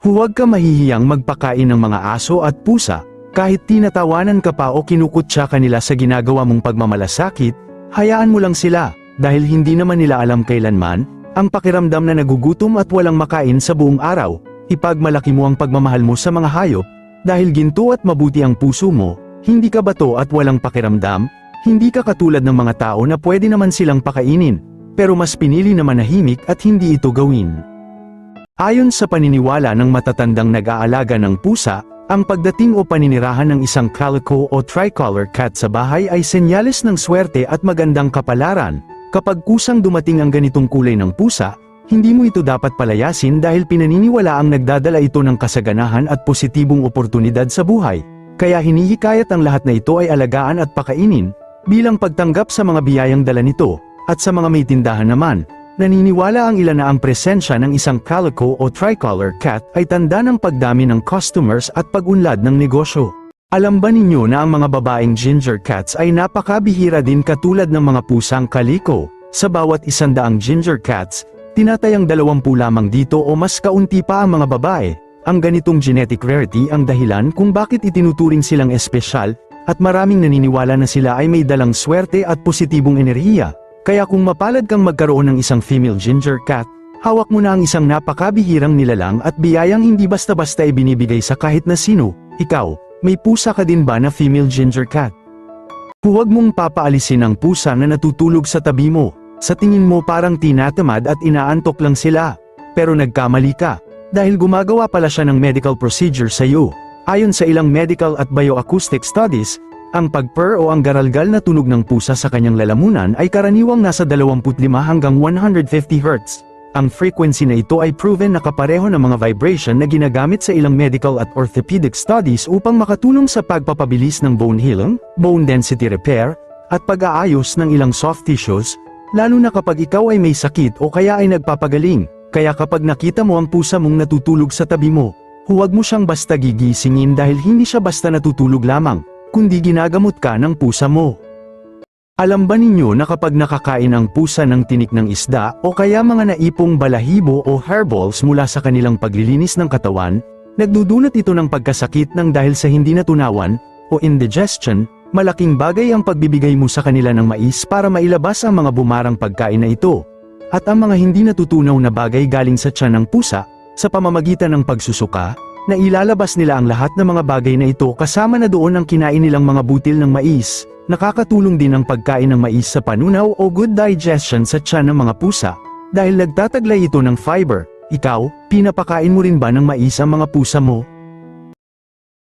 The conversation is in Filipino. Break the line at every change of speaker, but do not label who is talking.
Huwag ka mahihiyang magpakain ng mga aso at pusa, kahit tinatawanan ka pa o kinukutya ka nila sa ginagawa mong pagmamalasakit, hayaan mo lang sila, dahil hindi naman nila alam kailanman, ang pakiramdam na nagugutom at walang makain sa buong araw. Ipagmalaki mo ang pagmamahal mo sa mga hayop, dahil ginto at mabuti ang puso mo, hindi ka bato at walang pakiramdam, hindi ka katulad ng mga tao na pwede naman silang pakainin, pero mas pinili na manahimik at hindi ito gawin. Ayon sa paniniwala ng matatandang nag-aalaga ng pusa, ang pagdating o paninirahan ng isang calico o tricolor cat sa bahay ay senyales ng swerte at magandang kapalaran. Kapag kusang dumating ang ganitong kulay ng pusa, hindi mo ito dapat palayasin dahil pinaniniwala ang nagdadala ito ng kasaganahan at positibong oportunidad sa buhay. Kaya hinihikayat ang lahat na ito ay alagaan at pakainin, bilang pagtanggap sa mga biyayang dala nito, at sa mga may tindahan naman. Naniniwala ang ilan na ang presensya ng isang calico o tricolor cat ay tanda ng pagdami ng customers at pag-unlad ng negosyo. Alam ba ninyo na ang mga babaeng ginger cats ay napakabihira din katulad ng mga pusang calico? Sa bawat 100 ginger cats, tinatayang 20 lamang dito o mas kaunti pa ang mga babae. Ang ganitong genetic rarity ang dahilan kung bakit itinuturing silang espesyal, at maraming naniniwala na sila ay may dalang swerte at positibong enerhiya. Kaya kung mapalad kang magkaroon ng isang female ginger cat, hawak mo na ang isang napakabihirang nilalang at biyayang hindi basta-basta ibinibigay sa kahit na sino. Ikaw, may pusa ka din ba na female ginger cat? Huwag mong papaalisin ang pusa na natutulog sa tabi mo. Sa tingin mo parang tinatamad at inaantok lang sila. Pero nagkamali ka, dahil gumagawa pala siya ng medical procedure sa iyo. Ayon sa ilang medical at bioacoustic studies, ang pagpurr o ang garalgal na tunog ng pusa sa kanyang lalamunan ay karaniwang nasa 25 hanggang 150 Hz. Ang frequency na ito ay proven na kapareho ng mga vibration na ginagamit sa ilang medical at orthopedic studies upang makatulong sa pagpapabilis ng bone healing, bone density repair, at pag-aayos ng ilang soft tissues, lalo na kapag ikaw ay may sakit o kaya ay nagpapagaling. Kaya kapag nakita mo ang pusa mong natutulog sa tabi mo, huwag mo siyang basta gigisingin dahil hindi siya basta natutulog lamang, kundi ginagamot ka ng pusa mo. Alam ba ninyo na kapag nakakain ang pusa ng tinik ng isda o kaya mga naipong balahibo o hairballs mula sa kanilang paglilinis ng katawan, nagdudulot ito ng pagkasakit ng dahil sa hindi natunawan o indigestion? Malaking bagay ang pagbibigay mo sa kanila ng mais para mailabas ang mga bumarang pagkain na ito. At ang mga hindi natutunaw na bagay galing sa tiyan ng pusa, sa pamamagitan ng pagsusuka, na ilalabas nila ang lahat ng mga bagay na ito kasama na doon ang kinain nilang mga butil ng mais. Nakakatulong din ang pagkain ng mais sa panunaw o good digestion sa tiyan ng mga pusa, dahil nagtataglay ito ng fiber. Ikaw, pinapakain mo rin ba ng mais ang mga pusa mo?